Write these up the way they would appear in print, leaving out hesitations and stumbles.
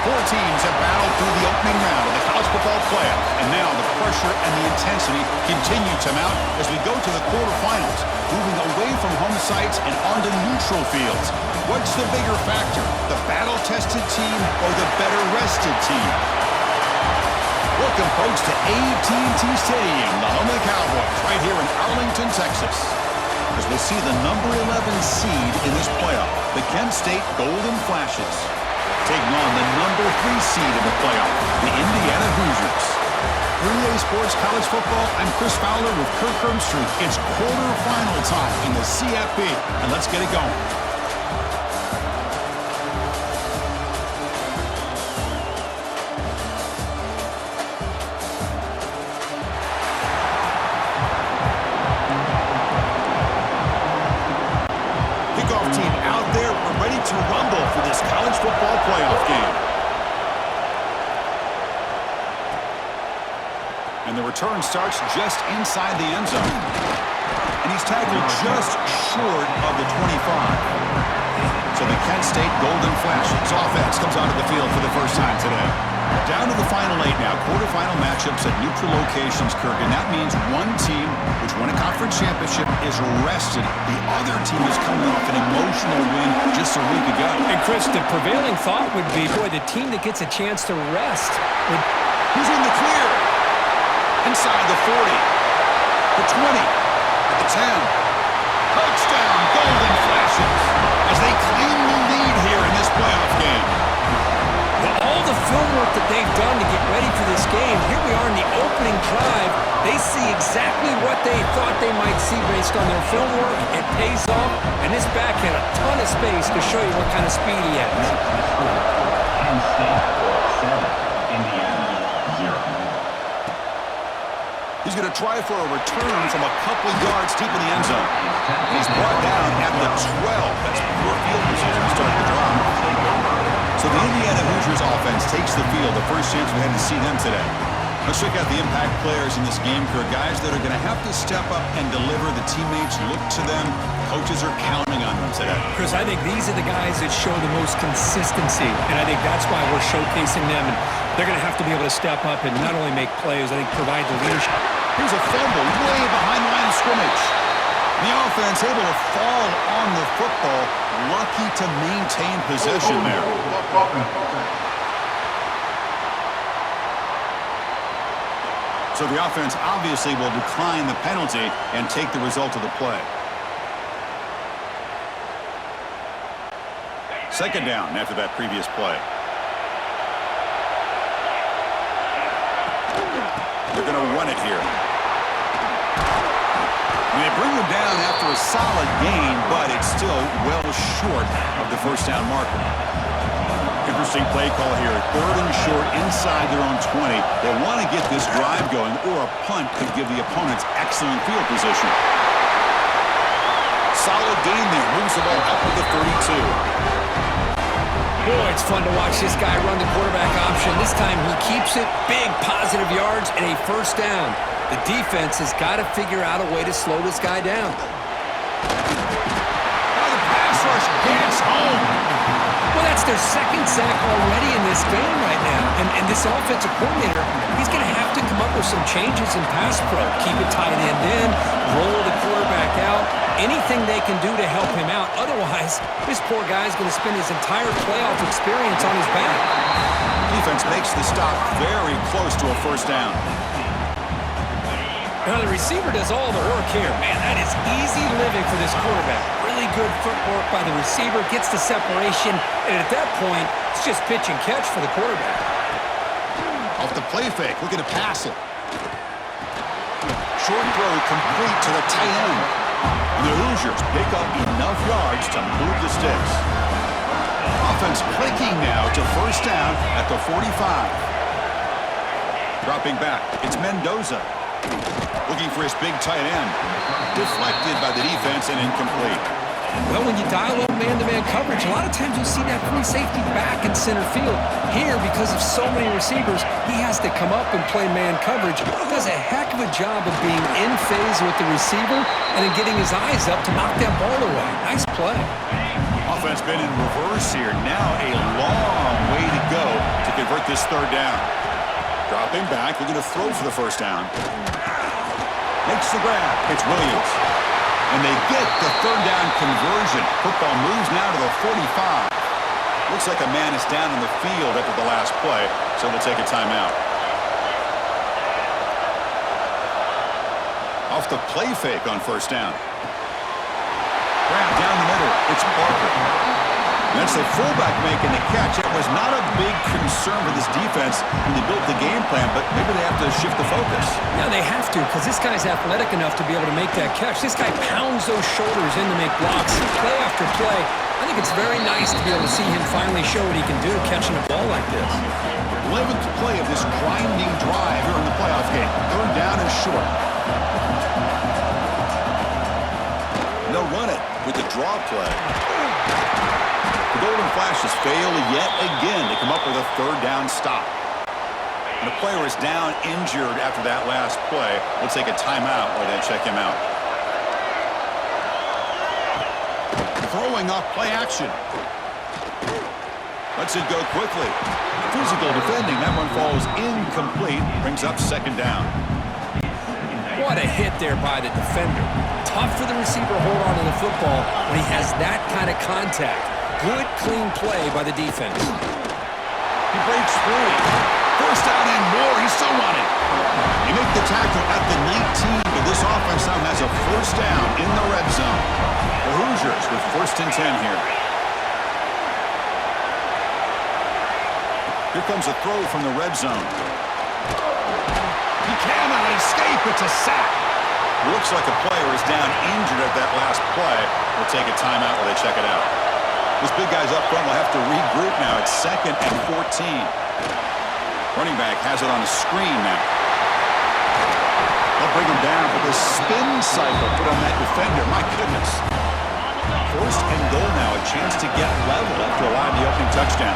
Four teams have battled through the opening round of the college football playoff, and now the pressure and the intensity continue to mount as we go to the quarterfinals, moving away from home sites and onto neutral fields. What's the bigger factor, the battle-tested team or the better-rested team? Welcome, folks, to AT&T Stadium, the home of the Cowboys, right here in Arlington, Texas. As we'll see the number 11 seed in this playoff, the Kent State Golden Flashes, taking on the number 3 seed in the playoff, the Indiana Hoosiers. 3A Sports College Football, I'm Chris Fowler with Kirk Herbstreit. It's quarterfinal time in the CFP, and let's get it going. Team out there, we're ready to rumble for this college football playoff game. And the return starts just inside the end zone. And he's tackled just short of the 25. So the Kent State Golden Flashes offense comes onto the field for the first time today. Down to the final 8 now. Quarterfinal matchups at neutral locations, Kirk. And that means one team, which won a conference championship, is rested. The other team is coming off an emotional win just a week ago. And Chris, the prevailing thought would be, boy, the team that gets a chance to rest would... Who's in the clear? Inside the 40. The 20. At the 10. Touchdown, Golden Flashes, as they claim the lead here in this playoff game. All the film work that they've done to get ready for this game, here we are in the opening drive. They see exactly what they thought they might see based on their film work. It pays off, and this back had a ton of space to show you what kind of speed he has. Kent State 7, Indiana 0. He's going to try for a return from a couple yards deep in the end zone. He's brought down at the 12. That's poor field position to start the drive. So the Indiana Hoosiers offense takes the field, the first chance we had to see them today. Let's check out the impact players in this game, for guys that are going to have to step up and deliver. The teammates look to them. Coaches are counting on them today. Chris, I think these are the guys that show the most consistency, and I think that's why we're showcasing them. And they're going to have to be able to step up and not only make plays, I think provide the leadership. Here's a fumble way behind the line of scrimmage. The offense able to fall on the football, lucky to maintain possession there. So the offense obviously will decline the penalty and take the result of the play. Second down after that previous play. They're going to run it here. And they bring them down after a solid gain, but it's still well short of the first down marker. Interesting play call here. 3rd and short inside their own 20. They want to get this drive going, or a punt could give the opponents excellent field position. Solid gain there. Moves the ball out to the 32. Boy, it's fun to watch this guy run the quarterback option. This time he keeps it. Big positive yards and a first down. The defense has got to figure out a way to slow this guy down. Now the pass rush gets home. Well, that's their second sack already in this game right now. And this offensive coordinator, he's going to have to come up with some changes in pass pro. Keep it tight end in, roll the quarterback out, anything they can do to help him out. Otherwise, this poor guy's going to spend his entire playoff experience on his back. Defense makes the stop very close to a first down. Now, the receiver does all the work here. Man, that is easy living for this quarterback. Really good footwork by the receiver, gets the separation, and at that point, it's just pitch and catch for the quarterback. Off the play fake, looking to pass it. Short throw complete to the tight end. And the Hoosiers pick up enough yards to move the sticks. Offense clicking now to first down at the 45. Dropping back, it's Mendoza. Looking for his big tight end. Deflected by the defense and incomplete. Well, when you dial up man-to-man coverage, a lot of times you'll see that free safety back in center field. Here, because of so many receivers, he has to come up and play man coverage. Does a heck of a job of being in phase with the receiver and then getting his eyes up to knock that ball away. Nice play. Offense been in reverse here. Now a long way to go to convert this third down. Dropping back, looking to throw for the first down. Makes the grab. It's Williams. And they get the third down conversion. Football moves now to the 45. Looks like a man is down in the field after the last play, so we'll take a timeout. Off the play fake on first down. Grab down the middle. It's Barker. That's the fullback making the catch. It was not a big concern for this defense when they built the game plan, but maybe they have to shift the focus. Yeah, they have to, because this guy's athletic enough to be able to make that catch. This guy pounds those shoulders in to make blocks, play after play. I think it's very nice to be able to see him finally show what he can do catching a ball like this. 11th play of this grinding drive here in the playoff game. Third down and short. They'll run it with the draw play. The Golden Flashes fail yet again to come up with a third down stop. And a player is down injured after that last play. We'll take a timeout while they check him out. Throwing off play action. Lets it go quickly. Physical defending. That one falls incomplete. Brings up second down. What a hit there by the defender. Tough for the receiver to hold on to the football when he has that kind of contact. Good, clean play by the defense. He breaks free. First down and more. He's still running. He makes the tackle at the 19, but this offense now has a first down in the red zone. The Hoosiers with first and 10 here. Here comes a throw from the red zone. He cannot escape. It's a sack. Looks like a player is down injured at that last play. We'll take a timeout while they check it out. This big guy's up front will have to regroup now. It's 2nd and 14. Running back has it on the screen now. They'll bring him down for the spin cycle put on that defender. My goodness. First and goal now. A chance to get level after allowing the opening touchdown.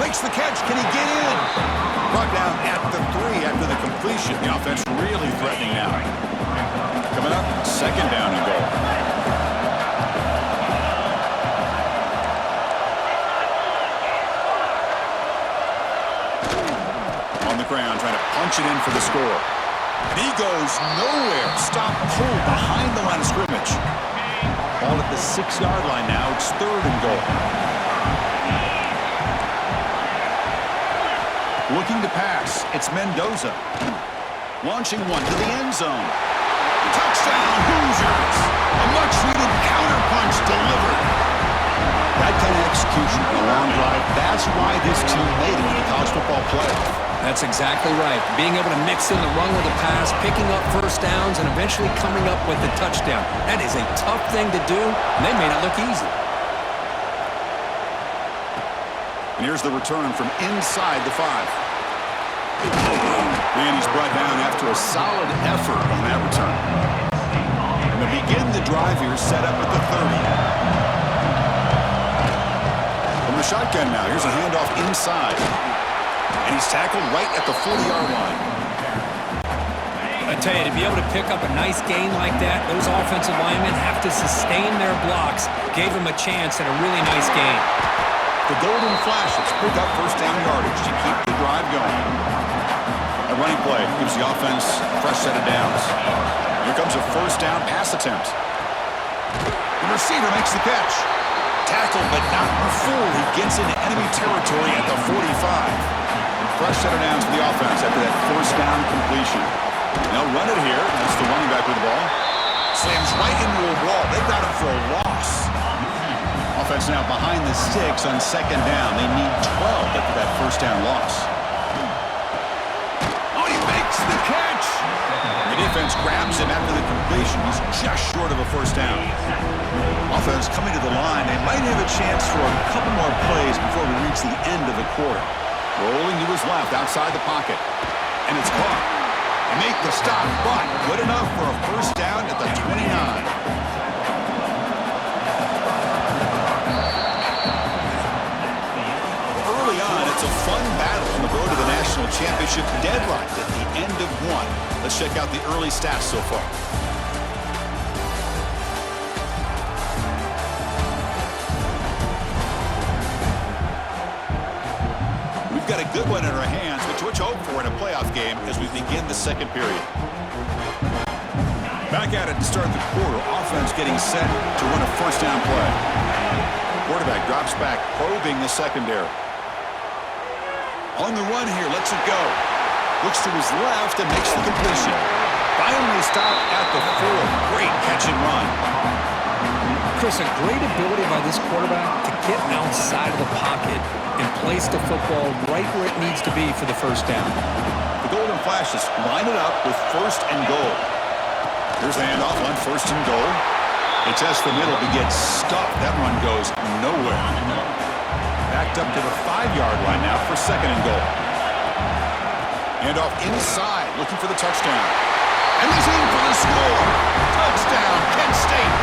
Makes the catch. Can he get in? Brought down at the 3 after the completion. The offense really threatening now. Coming up, second down and goal. On the ground, trying to punch it in for the score. He goes nowhere. Stop pull behind the line of scrimmage. Ball at the 6-yard line now. It's third and goal. Looking to pass. It's Mendoza. Launching one to the end zone. Touchdown, Hoosiers! A much-needed counterpunch delivered. That kind of execution in a long drive, that's why this team made it in the college football playoff. That's exactly right. Being able to mix in the run with the pass, picking up first downs, and eventually coming up with the touchdown. That is a tough thing to do, and they made it look easy. And here's the return from inside the 5. And he's brought down after a solid effort on that return. And to begin the drive here, set up at the 30. From the shotgun now, here's a handoff inside. And he's tackled right at the 40-yard line. I tell you, to be able to pick up a nice gain like that, those offensive linemen have to sustain their blocks. Gave him a chance at a really nice gain. The Golden Flashes pick up first down yardage to keep the drive going. A running play gives the offense a fresh set of downs. Here comes a first down pass attempt. The receiver makes the catch. Tackled but not before he gets into enemy territory at the 45. Fresh set of downs for the offense after that first down completion. They'll run it here. That's the running back with the ball. Slams right into a wall. They've got him for a loss. Offense now behind the sticks on second down. They need 12 after that first down loss. Oh, he makes the catch! The defense grabs him after the completion. He's just short of a first down. Offense coming to the line. They might have a chance for a couple more plays before we reach the end of the quarter. Rolling to his left outside the pocket. And it's caught. They make the stop, but good enough for a first down at the 29. It's a fun battle on the road to the national championship, deadlocked at the end of one. Let's check out the early stats so far. got a good one in our hands, which you hope for in a playoff game as we begin the second period. Back at it to start the quarter. Offense getting set to run a first down play. Quarterback drops back, probing the secondary. On the run here, lets it go. Looks to his left and makes the completion. Finally stopped at the 4. Great catch and run. Chris, a great ability by this quarterback to get outside of the pocket and place the football right where it needs to be for the first down. The Golden Flashes line it up with first and goal. Here's the handoff on first and goal. They test the middle, but gets stuffed. That run goes nowhere. Backed up to the 5-yard line now for second and goal. Handoff inside, looking for the touchdown. And he's in for the score. Touchdown, Kent State.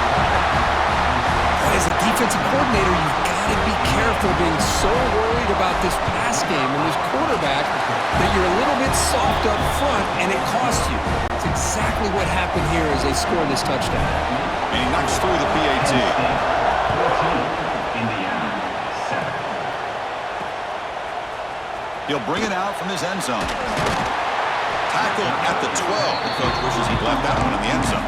As a defensive coordinator, you've got to be careful being so worried about this pass game and this quarterback that you're a little bit soft up front and it costs you. It's exactly what happened here as they scored this touchdown. And he knocks through the PAT. 14, Indiana, 7. He'll bring it out from his end zone. Tackle at the 12. The coach wishes he'd left that one in the end zone.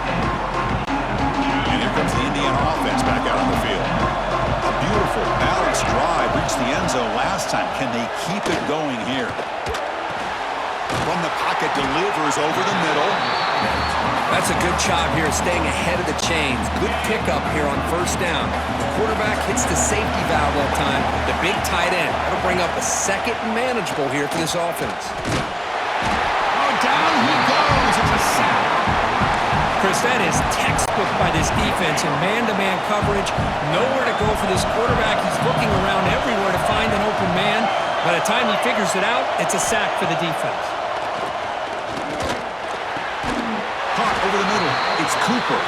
And here comes the Indiana offense back out on the field. A beautiful, balanced drive reached the end zone last time. Can they keep it going here? From the pocket, delivers over the middle. That's a good job here, staying ahead of the chains. Good pickup here on first down. The quarterback hits the safety valve that time. The big tight end. That'll bring up a second and manageable here for this offense. Oh, down he goes. It's a sack. Chris, that is textbook by this defense in man-to-man coverage. Nowhere to go for this quarterback. He's looking around everywhere to find an open man. By the time he figures it out, it's a sack for the defense. Caught over the middle. It's Cooper.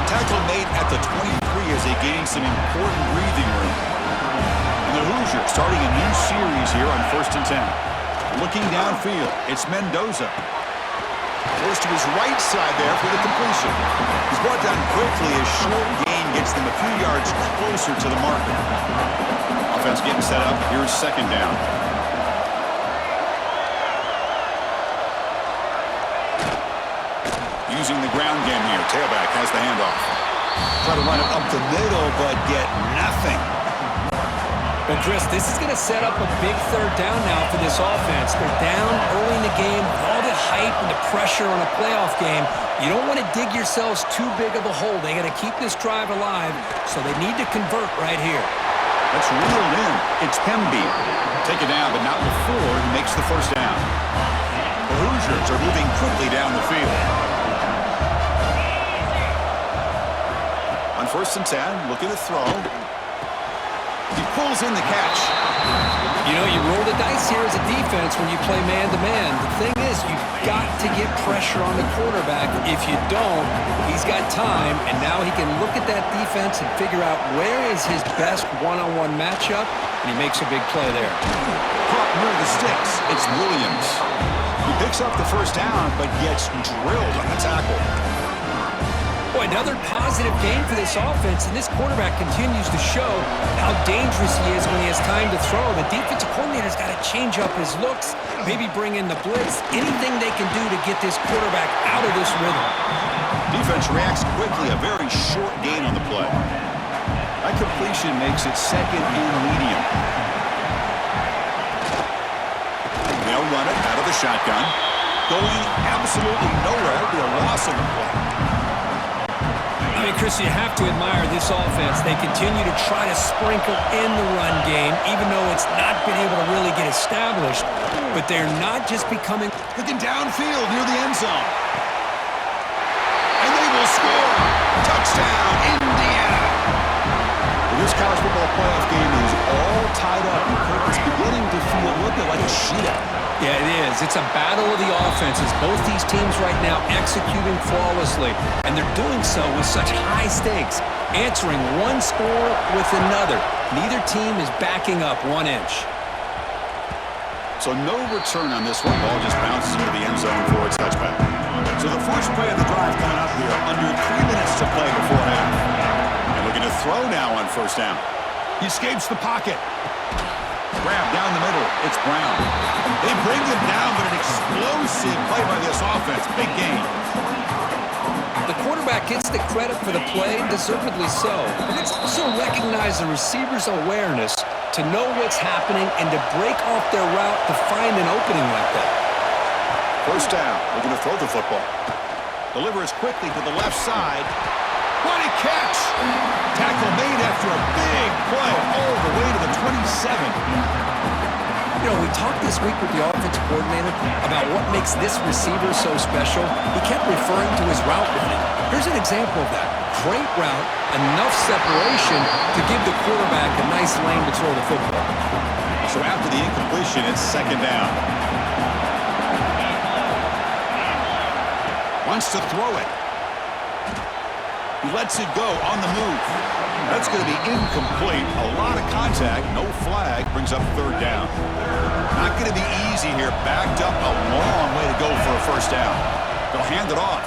Tackle made at the 23 as they gain some important breathing room. And the Hoosiers starting a new series here on first and 10. Looking downfield, it's Mendoza. Goes to his right side there for the completion. He's brought down quickly as short gain gets them a few yards closer to the marker. Offense getting set up. Here's second down. Using the ground game here. Tailback has the handoff. Try to run it up the middle, but get nothing. Well, Chris, this is going to set up a big third down now for this offense. They're down early in the game with all the hype and the pressure on a playoff game. You don't want to dig yourselves too big of a hole. They got to keep this drive alive, so they need to convert right here. That's reeled in. It's Hemby. Take it down, but not before he makes the first down. The Hoosiers are moving quickly down the field. On first and 10, looking to throw. He pulls in the catch. You know, you roll the dice here as a defense when you play man-to-man. The thing is, you've got to get pressure on the quarterback. If you don't, he's got time, and now he can look at that defense and figure out where is his best one-on-one matchup, and he makes a big play there. Caught near the sticks. It's Williams. He picks up the first down, but gets drilled on the tackle. Boy, another positive game for this offense, and this quarterback continues to show how dangerous he is when he has time to throw. The defensive coordinator's got to change up his looks, maybe bring in the blitz, anything they can do to get this quarterback out of this rhythm. Defense reacts quickly, a very short gain on the play. That completion makes it second and medium. They'll run it out of the shotgun. Going absolutely nowhere. It'll be a loss on the play. I mean, Chris, you have to admire this offense. They continue to try to sprinkle in the run game, even though it's not been able to really get established. But they're not just becoming... Looking downfield near the end zone. And they will score. Touchdown, Indiana. This college football playoff game is all tied up. It's beginning to feel a little bit like a shootout. Yeah, it is. It's a battle of the offenses. Both these teams right now executing flawlessly, and they're doing so with such high stakes, answering one score with another. Neither team is backing up 1 inch. So no return on this one. Ball just bounces into the end zone for its touchback. So the first play of the drive coming up here. Under 3 minutes to play before half. And looking to throw now on first down. He escapes the pocket. grab down the middle. It's Brown. They bring him down, but an explosive play by this offense. Big gain. The quarterback gets the credit for the play, deservedly so. But let's also recognize the receiver's awareness to know what's happening and to break off their route to find an opening like that. First down. We're going to throw the football. Delivers quickly to the left side. What a catch! Tackle made after a big play all the way to the 27. You know, we talked this week with the offensive coordinator about what makes this receiver so special. He kept referring to his route running. Here's an example of that. Great route, enough separation to give the quarterback a nice lane to throw the football. So after the incompletion, it's second down. Wants to throw it. He lets it go on the move. That's going to be incomplete. A lot of contact. No flag. Brings up third down. Not going to be easy here. Backed up a long way to go for a first down. They'll hand it off.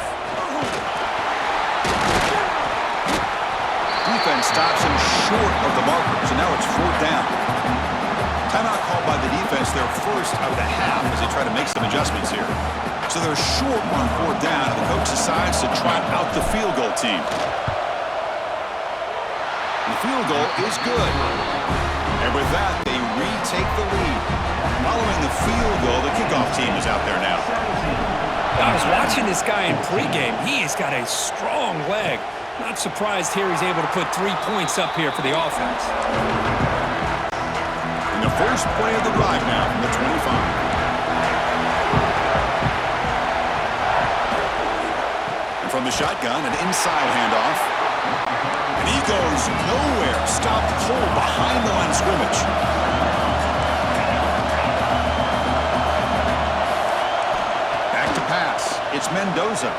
Defense stops him short of the marker. So now it's fourth down. Timeout called by the defense, their first of the half as they try to make some adjustments here. So they're short on fourth down, and the coach decides to trot out the field goal team. The field goal is good. And with that, they retake the lead. Following the field goal, the kickoff team is out there now. I was watching this guy in pregame. He has got a strong leg. Not surprised here he's able to put 3 points up here for the offense. And the first play of the drive now from the 25. From the shotgun, an inside handoff. And he goes nowhere. Stopped cold behind the line of scrimmage. Back to pass. It's Mendoza.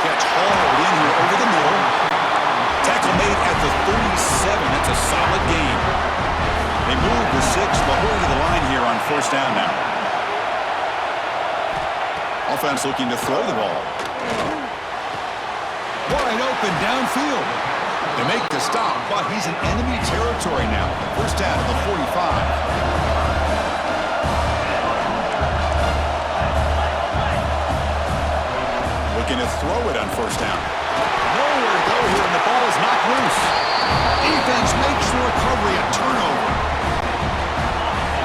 Catch hauled in here over the middle. Tackle made at the 37. That's a solid gain. They move the 6. They'll hurry to the line here on first down now. Offense looking to throw the ball. Wide open downfield. They make the stop, but he's in enemy territory now. First down at the 45. Looking to throw it on first down. Nowhere to go here, and the ball is knocked loose. Defense makes the recovery, a turnover.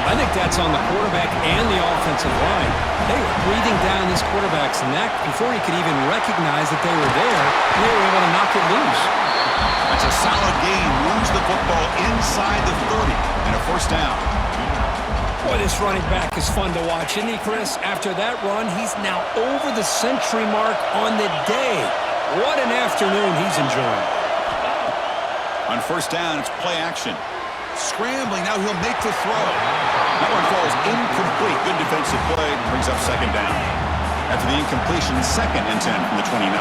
I think that's on the quarterback and the offensive line. They were breathing down this quarterback's neck before he could even recognize that they were there, and they were able to knock it loose. That's a solid gain. Moves the football inside the 30 and a first down. Boy, this running back is fun to watch, isn't he, Chris? After that run, he's now over the century mark on the day. What an afternoon he's enjoying. On first down, it's play action. Scrambling, now he'll make the throw. That one falls incomplete. Good defensive play, brings up second down. After the incompletion, second and 10 from the 29.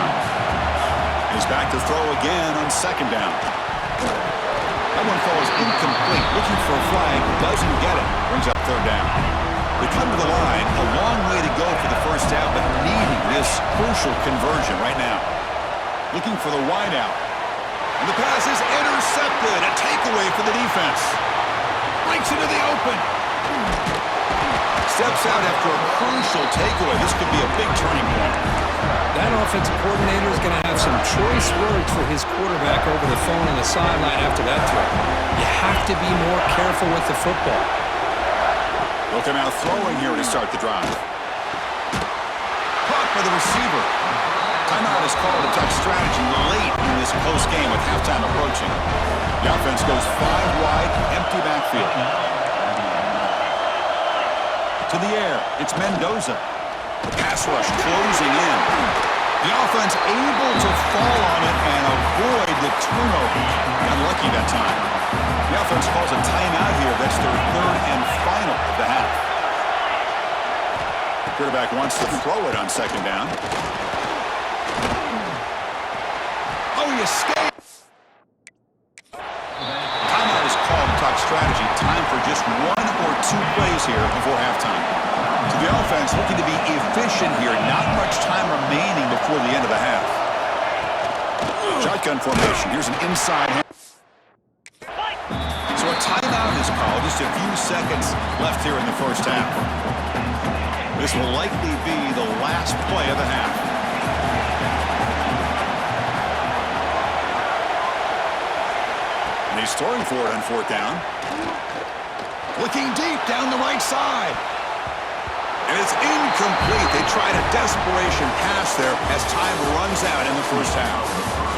He's back to throw again on second down. That one falls incomplete. Looking for a flag, doesn't get it. Brings up third down. They come to the line, a long way to go for the first down, but needing this crucial conversion right now. Looking for the wide out. And the pass is intercepted. A takeaway for the defense. Breaks into the open. Steps out after a crucial takeaway. This could be a big turning point. That offensive coordinator is going to have some choice words for his quarterback over the phone on the sideline after that throw. You have to be more careful with the football. They'll come out throwing here to start the drive. Caught by the receiver. Timeout is called to touch strategy late in this close game with halftime approaching. The offense goes 5 wide, empty backfield. To the air, it's Mendoza. The pass rush closing in. The offense able to fall on it and avoid the turnover. Got lucky that time. The offense calls a timeout here. That's their third and final of the half. The quarterback wants to throw it on second down. Oh, he escaped. Timeout is called to talk strategy. Time for just 1 or 2 plays here before halftime. To the offense, looking to be efficient here. Not much time remaining before the end of the half. Shotgun formation. Here's an inside hand. timeout is called. Just a few seconds left here in the first half. This will likely be the last play of the half. And he's throwing for it on fourth down. Looking deep down the right side. And it's incomplete. They tried a desperation pass there as time runs out in the first half.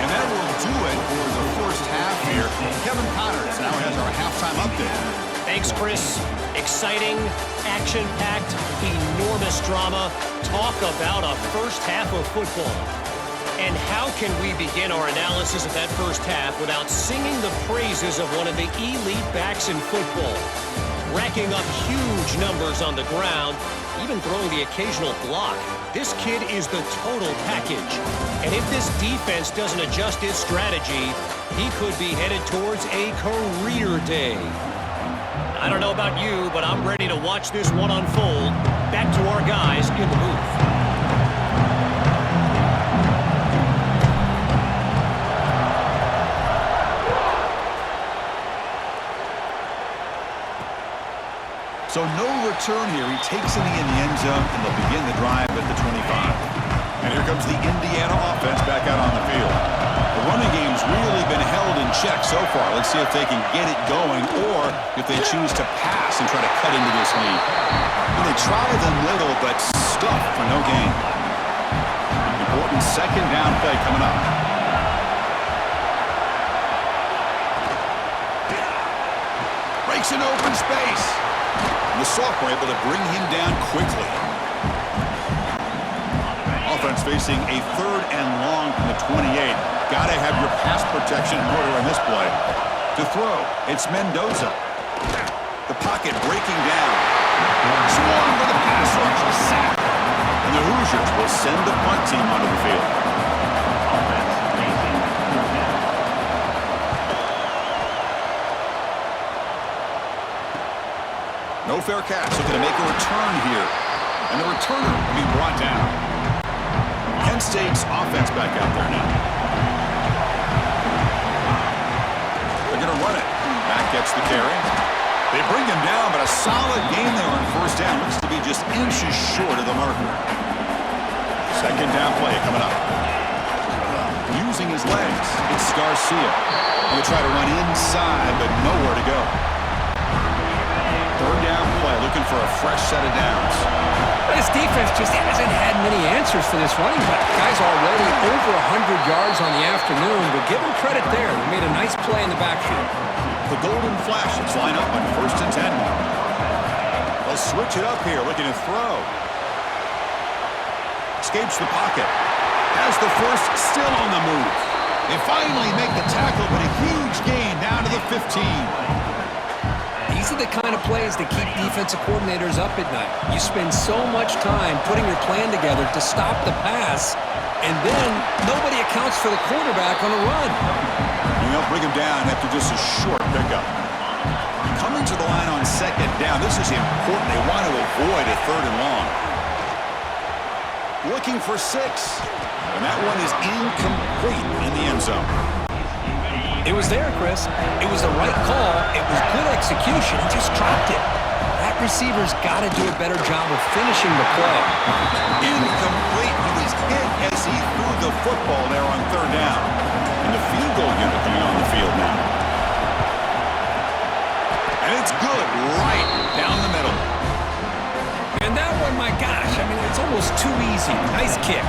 And that will do it for the first half here. Kevin Connors now has our halftime update. Thanks, Chris. Exciting, action-packed, enormous drama. Talk about a first half of football. And how can we begin our analysis of that first half without singing the praises of one of the elite backs in football? Racking up huge numbers on the ground, even throwing the occasional block. This kid is the total package. And if this defense doesn't adjust its strategy, he could be headed towards a career day. I don't know about you, but I'm ready to watch this one unfold. Back to our guys in the booth. So no return here. He takes it in the end zone, and they'll begin the drive at the 25. And here comes the Indiana offense back out on the field. The running game's really been held in check so far. Let's see if they can get it going or if they choose to pass and try to cut into this lead. And they try the middle, but stuff for no gain. Important second down play coming up. Breaks an open space. The sophomore able to bring him down quickly. Offense facing a third and long from the 28. Got to have your pass protection in order on this play. To throw, it's Mendoza. The pocket breaking down. Swarmed with the pass rush. Sack. And the Hoosiers will send the punt team onto the field. No fair catch. Looking to make a return here. And the returner will be brought down. Penn State's offense back out there now. They're going to run it. Back gets the carry. They bring him down, but a solid game there on first down. Looks to be just inches short of the marker. Second down play coming up. Using his legs, it's Garcia. He'll try to run inside, but nowhere to go. Third down play, looking for a fresh set of downs. This defense just hasn't had many answers for this running back. Guy's already over 100 yards on the afternoon, but give him credit there. He made a nice play in the backfield. The Golden Flashes line up on first and 10 now. They'll switch it up here, looking to throw. Escapes the pocket. Has the first, still on the move. They finally make the tackle, but a huge gain down to the 15. These are the kind of plays that keep defensive coordinators up at night. You spend so much time putting your plan together to stop the pass, and then nobody accounts for the quarterback on a run. And they'll bring him down after just a short pickup. Coming to the line on second down. This is important. They want to avoid a third and long. Looking for 6. And that one is incomplete in the end zone. It was there, Chris. It was the right call. It was good execution. He just dropped it. That receiver's got to do a better job of finishing the play. Incomplete. He was hit as he threw the football there on third down. And the field goal unit coming on the field now. And it's good right down the middle. And that one, my gosh, I mean, it's almost too easy. Nice kick.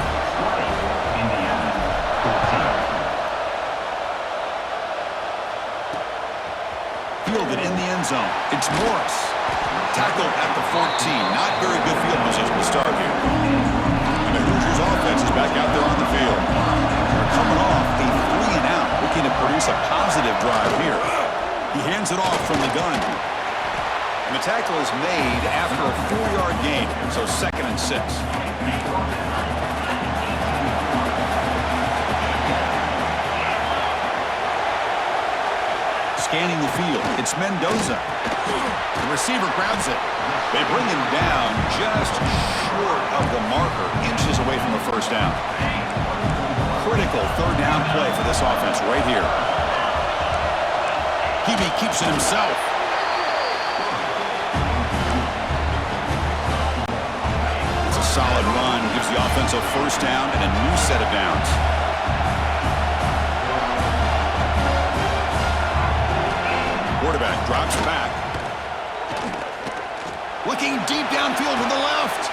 Fielded in the end zone. It's Morris. Tackled at the 14. Not very good field position to start here. And the Hoosiers offense is back out there on the field. They're coming off a 3 and out, looking to produce a positive drive here. He hands it off from the gun. And the tackle is made after a 4-yard gain, so second and 6. Scanning the field, it's Mendoza. The receiver grabs it. They bring him down just short of the marker, inches away from a first down. Critical third down play for this offense right here. Hebe keeps it himself. solid run gives the offense a first down and a new set of downs. Quarterback drops back. Looking deep downfield to the left.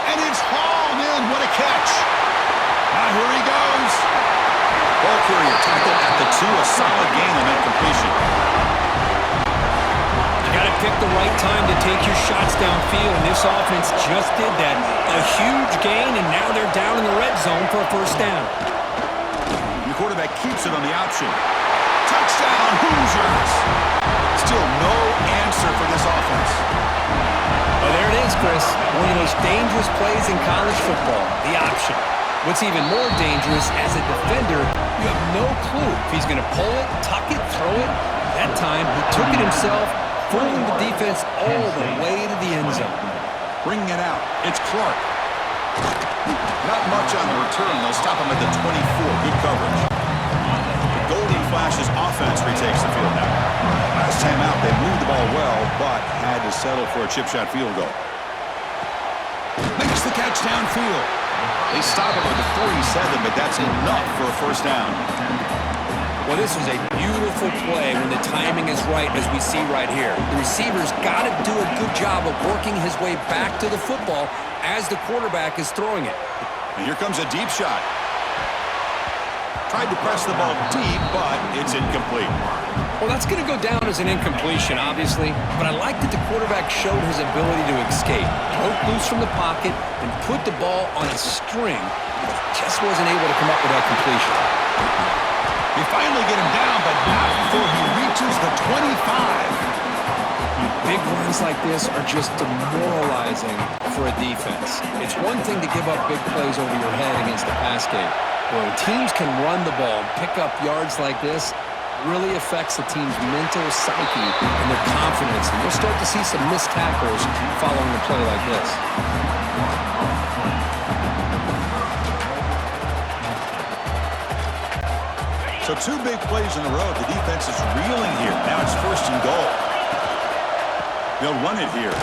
And it's hauled in. What a catch. Here he goes. Ball carrier tackled at the 2. A solid gain on that completion. You got to pick the right time to take your shots downfield, and this offense just did that. A huge gain, and now they're down in the red zone for a first down. The quarterback keeps it on the option. Touchdown, Hoosiers. Still no answer for this offense. Well, there it is, Chris. One of the most dangerous plays in college football, the option. What's even more dangerous, as a defender, you have no clue if he's going to pull it, tuck it, throw it. That time, he took it himself, fooling the defense all the way to the end zone. Bringing it out, it's Clark. Not much on the return. They'll stop him at the 24. Good coverage. The Golden Flashes offense retakes the field now. Last time out, they moved the ball well, but had to settle for a chip shot field goal. Makes the catch downfield. They stop him at the 47, but that's enough for a first down. Well, this was a beautiful play when the timing is right, as we see right here. The receiver's got to do a good job of working his way back to the football as the quarterback is throwing it. And here comes a deep shot. Tried to press the ball deep, but it's incomplete. Well, that's going to go down as an incompletion, obviously, but I like that the quarterback showed his ability to escape, broke loose from the pocket, and put the ball on a string, but just wasn't able to come up with that completion. They finally get him down, but not before he reaches the 25. Big runs like this are just demoralizing for a defense. It's one thing to give up big plays over your head against the pass game. When teams can run the ball and pick up yards like this, really affects the team's mental psyche and their confidence. And you'll start to see some missed tackles following a play like this. So 2 big plays in a row. The defense is reeling here. Now it's first and goal. They'll run it here.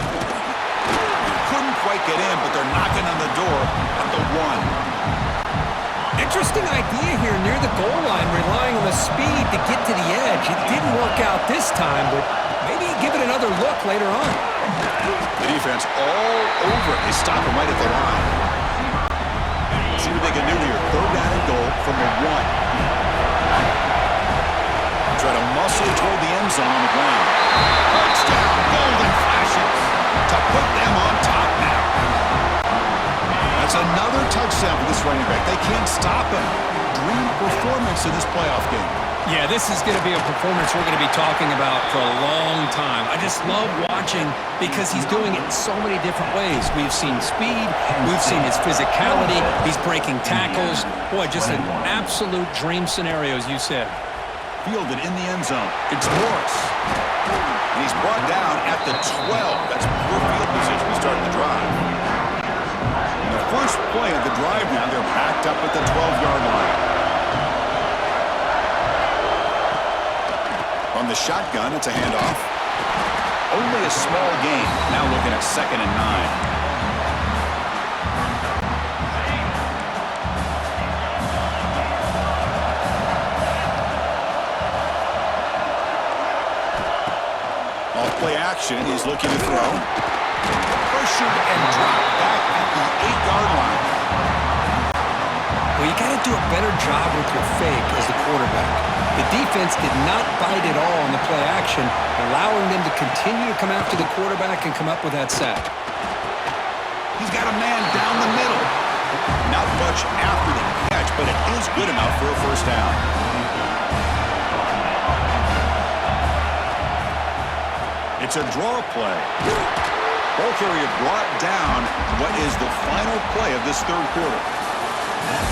Couldn't quite get in, but they're knocking on the door at the 1. Interesting idea here near the goal line, relying on the speed to get to the edge. It didn't work out this time, but maybe give it another look later on. The defense all over it. They stop him right at the line. Let's see what they can do here. 3rd down and goal from the 1. Try to muscle toward the end zone on the ground. Touchdown, Golden Flashes to put them on top now. That's another touchdown for this running back. They can't stop him. Dream performance in this playoff game. Yeah, this is going to be a performance we're going to be talking about for a long time. I just love watching because he's doing it in so many different ways. We've seen speed. We've seen his physicality. He's breaking tackles. Boy, just an absolute dream scenario, as you said. Fielded in the end zone. It's Morris. And he's brought down at the 12. That's poor field position to start the drive. And the first play of the drive now, they're backed up at the 12-yard line. On the shotgun, it's a handoff. Only a small gain. Now looking at 2nd and 9. Play action. He's looking to throw. Pressured and dropped back at the 8-yard line. Well, you got to do a better job with your fake as the quarterback. The defense did not bite at all on the play action, allowing them to continue to come after the quarterback and come up with that sack. He's got a man down the middle. Not much after the catch, but it is good enough for a first down. It's a draw play. Ball carrier brought down what is the final play of this 3rd quarter.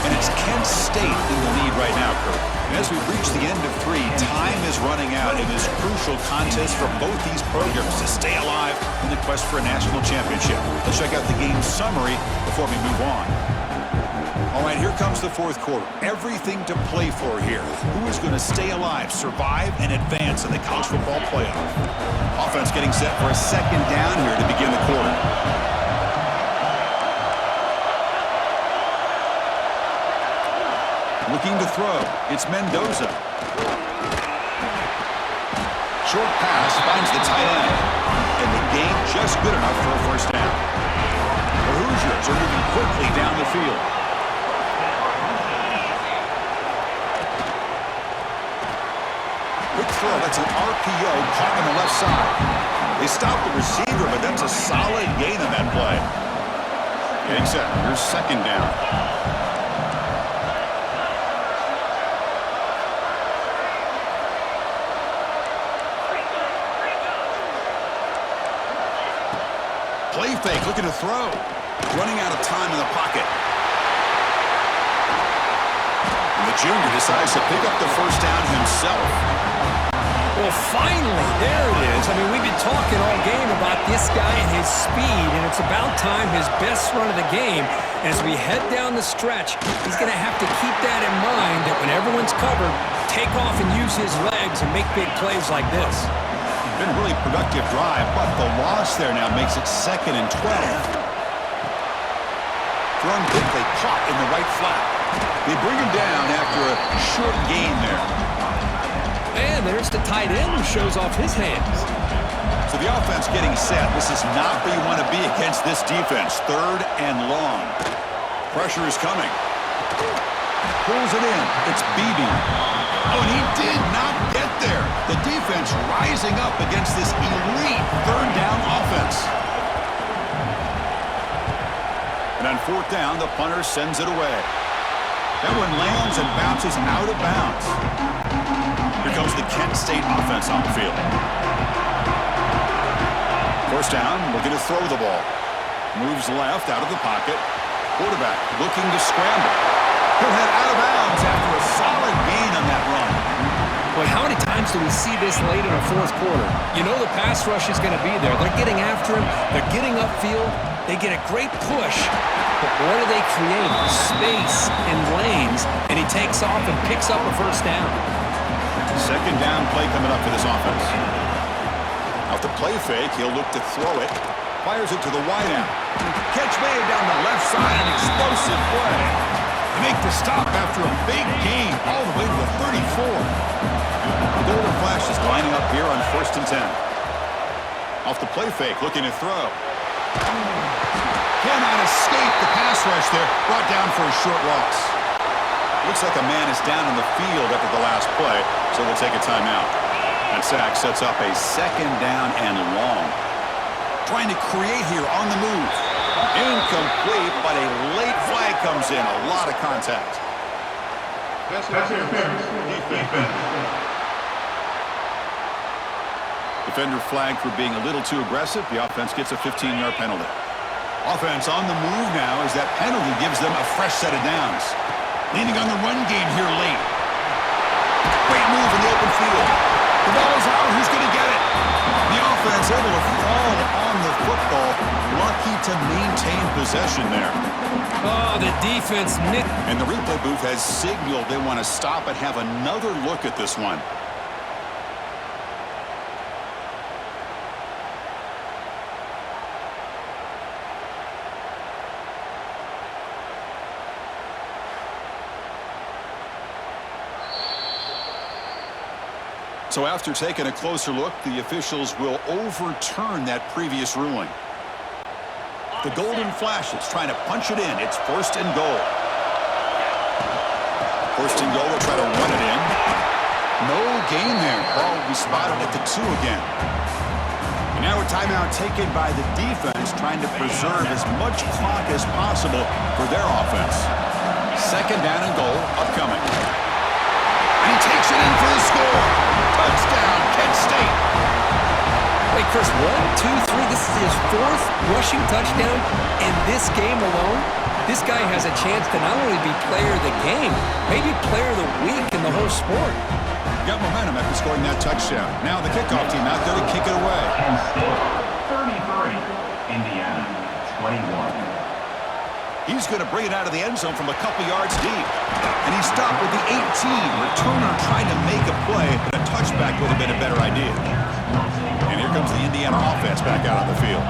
And it's Kent State in the lead right now, Kirk. And as we reach the end of 3, time is running out in this crucial contest for both these programs to stay alive in the quest for a national championship. Let's check out the game summary before we move on. All right, here comes the 4th quarter. Everything to play for here. Who is going to stay alive, survive, and advance in the college football playoff? Offense getting set for a 2nd down here to begin the quarter. looking to throw. It's Mendoza. Short pass finds the tight end. And the gain just good enough for a first down. The Hoosiers are moving quickly down the field. Quick throw. That's an RPO caught on the left side. They stopped the receiver, but that's a solid gain on that play. Getting set. Here's second down. Play fake, looking to throw. Running out of time in the pocket. And the junior decides to pick up the first down himself. Well, finally, there it is. I mean, we've been talking all game about this guy and his speed, and it's about time his best run of the game. As we head down the stretch, he's going to have to keep that in mind, that when everyone's covered, take off and use his legs and make big plays like this. Been a really productive drive, but the loss there now makes it 2nd and 12. Thrown quickly, caught in the right flat. They bring him down after a short gain there. And there's the tight end who shows off his hands. So the offense getting set. This is not where you want to be against this defense. 3rd and long. Pressure is coming. Pulls it in. It's Beebe. Oh, and he did not get there. The defense rising up against this elite 3rd down offense. And on 4th down, the punter sends it away. That one lands and bounces out of bounds. Here comes the Kent State offense on the field. First down, looking to throw the ball. Moves left out of the pocket. Quarterback looking to scramble. He'll head out of bounds after a solid gain on that run. Boy, how many times do we see this late in a 4th quarter? You know the pass rush is going to be there. They're getting after him. They're getting upfield. They get a great push. But what do they create? Space and lanes. And he takes off and picks up a first down. Second down play coming up for this offense. Off the play fake, he'll look to throw it. Fires it to the wideout. Catch made down the left side. An explosive play. They make the stop after a big gain all the way to the 34. The Golden Flash is lining up here on 1st and 10. Off the play fake, looking to throw. Cannot escape the pass rush there. Brought down for a short loss. Looks like a man is down in the field after the last play, so we'll take a timeout. That sack sets up a 2nd down and long. Trying to create here on the move. Incomplete, but a late flag comes in. A lot of contact. Defender flagged for being a little too aggressive. The offense gets a 15-yard penalty. Offense on the move now as that penalty gives them a fresh set of downs. Leaning on the run game here late. Great move in the open field. The ball is out. Who's going to get it? The offense able to fall on the football. Lucky to maintain possession there. Oh, the defense missed. And the replay booth has signaled they want to stop and have another look at this one. So after taking a closer look, the officials will overturn that previous ruling. The Golden Flashes trying to punch it in. It's 1st and goal. 1st and goal, they'll try to run it in. No gain there. Ball will be spotted at the 2 again. And now a timeout taken by the defense, trying to preserve as much clock as possible for their offense. 2nd down and goal upcoming. And he takes it in for the score. Touchdown, Kent State. Wait, Chris, 1, 2, 3. This is his 4th rushing touchdown in this game alone. This guy has a chance to not only be player of the game, maybe player of the week in the whole sport. Got momentum after scoring that touchdown. Now the kickoff team out there to kick it away. Kent State 33, Indiana 21. He's going to bring it out of the end zone from a couple yards deep. And he stopped with the 18. Returner trying to make a play, but a touchback would have been a better idea. And here comes the Indiana offense back out on the field.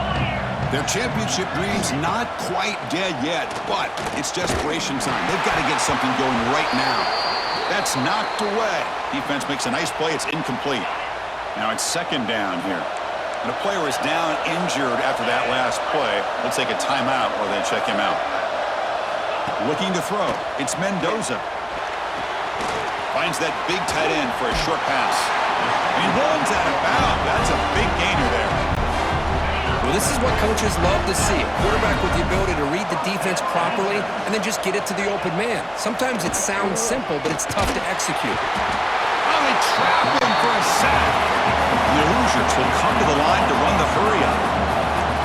Their championship dream's not quite dead yet, but it's desperation time. They've got to get something going right now. That's knocked away. Defense makes a nice play. It's incomplete. Now it's second down here. And a player is down injured after that last play. Let's take a timeout while they check him out. Looking to throw. It's Mendoza. Finds that big tight end for a short pass. And he runs out of bounds. That's a big gainer there. Well, this is what coaches love to see. A quarterback with the ability to read the defense properly and then just get it to the open man. Sometimes it sounds simple, but it's tough to execute. Oh, they trap him for a sack. And the Hoosiers will come to the line to run the hurry-up.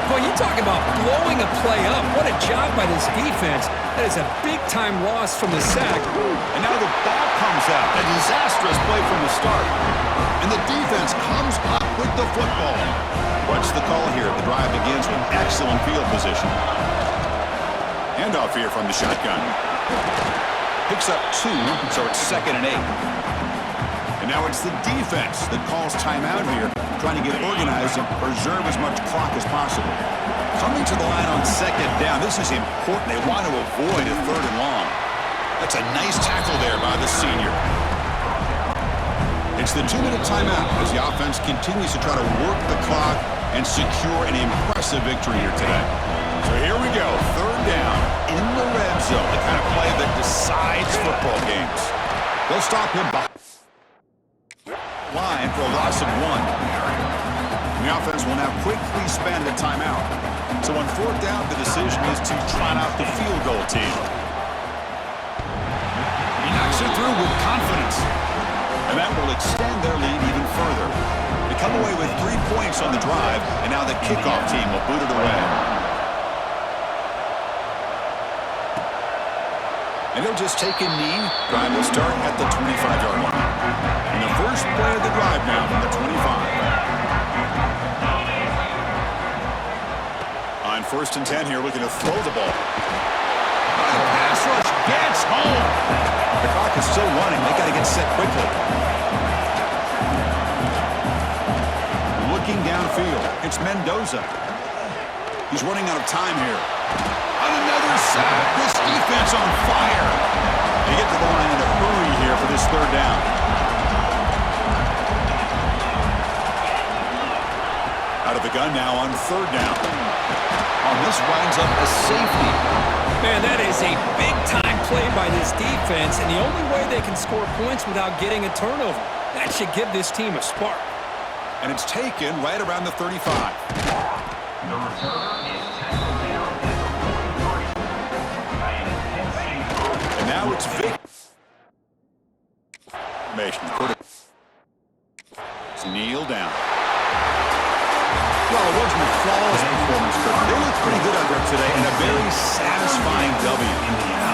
Boy, you talk about blowing a play up. What a job by this defense. That is a big-time loss from the sack. And now the ball comes out. A disastrous play from the start. And the defense comes up with the football. What's the call here? The drive begins with excellent field position. Handoff here from the shotgun. Picks up 2, so it's 2nd and 8. And now it's the defense that calls timeout here, trying to get organized and preserve as much clock as possible. Coming to the line on 2nd down, this is important. They want to avoid a 3rd and long. That's a nice tackle there by the senior. It's the 2-minute timeout as the offense continues to try to work the clock and secure an impressive victory here today. So here we go, 3rd down in the red zone, the kind of play that decides football games. They'll stop him by line for a loss of 1. And the offense will now quickly spend a timeout. So on 4th down, the decision is to trot out the field goal team. He knocks it through with confidence. And that will extend their lead even further. They come away with 3 points on the drive, and now the kickoff team will boot it away. And they'll just take a knee. Drive will start at the 25-yard line. And the first play of the drive now from the 25. On 1st and 10 here, looking to throw the ball. The pass rush gets home. The clock is still running. They got to get set quickly. Looking downfield, it's Mendoza. He's running out of time here. On another sack, this defense on fire. They get to the line in a hurry here for this 3rd down. Out of the gun now on 3rd down. On this winds up a safety. Man, that is a big-time play by this defense, and the only way they can score points without getting a turnover. That should give this team a spark. And it's taken right around the 35. The returner is tackled down at the 43 by an Penn State. And now it's Vic. Kneel down. Well, it wasn't a flawless performance, but they look pretty good out there today and a very satisfying W.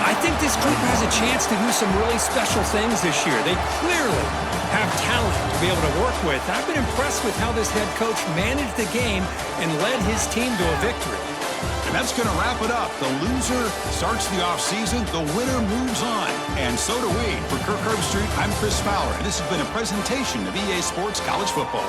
I think this group has a chance to do some really special things this year. They clearly have talent to be able to work with. I've been impressed with how this head coach managed the game and led his team to a victory. And that's going to wrap it up. The loser starts the offseason. The winner moves on. And so do we. For Kirk Herbstreit, I'm Chris Fowler. And this has been a presentation of EA Sports College Football.